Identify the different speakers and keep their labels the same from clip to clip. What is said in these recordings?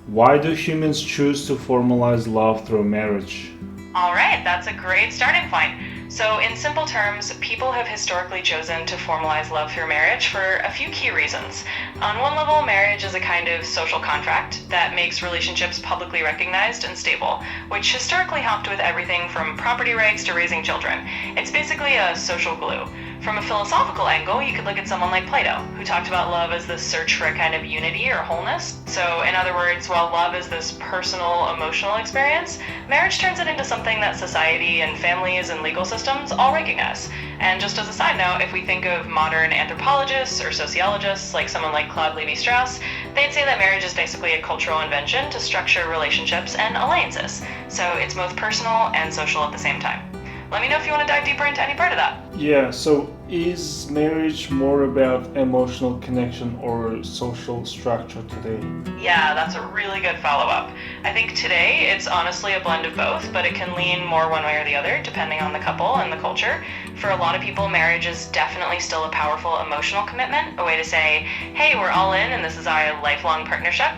Speaker 1: Why do humans choose to formalize love through marriage?
Speaker 2: All right, that's a great starting point. So, in simple terms, people have historically chosen to formalize love through marriage for a few key reasons. On one level, marriage is a kind of social contract that makes relationships publicly recognized and stable, which historically helped with everything from property rights to raising children. It's basically a social glue. From a philosophical angle, you could look at someone like Plato, who talked about love as the search for a kind of unity or wholeness. So, in other words, while love is this personal, emotional experience, marriage turns it into something that society and families and legal systems all recognize. And just as a side note, if we think of modern anthropologists or sociologists, like someone like Claude Lévi-Strauss, they'd say that marriage is basically a cultural invention to structure relationships and alliances. So it's both personal and social at the same time. Let me know if you want to dive deeper into any part of that.
Speaker 1: Yeah, so is marriage more about emotional connection or social structure today?
Speaker 2: Yeah, that's a really good follow up. I think today it's honestly a blend of both, but it can lean more one way or the other depending on the couple and the culture. For a lot of people, marriage is definitely still a powerful emotional commitment, a way to say, hey, we're all in and this is our lifelong partnership.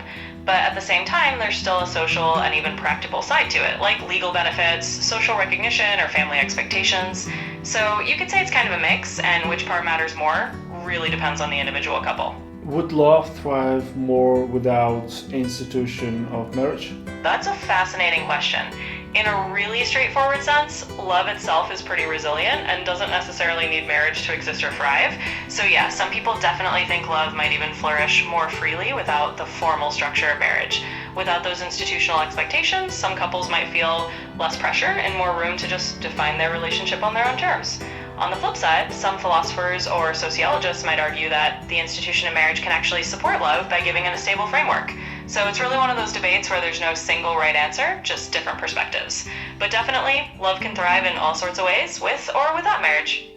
Speaker 2: But at the same time, there's still a social and even practical side to it, like legal benefits, social recognition, or family expectations. So you could say it's kind of a mix, and which part matters more really depends on the individual couple.
Speaker 1: Would love thrive more without institution of marriage?
Speaker 2: That's a fascinating question. In a really straightforward sense, love itself is pretty resilient and doesn't necessarily need marriage to exist or thrive. So yeah, some people definitely think love might even flourish more freely without the formal structure of marriage. Without those institutional expectations, some couples might feel less pressure and more room to just define their relationship on their own terms. On the flip side, some philosophers or sociologists might argue that the institution of marriage can actually support love by giving it a stable framework. So it's really one of those debates where there's no single right answer, just different perspectives. But definitely, love can thrive in all sorts of ways, with or without marriage.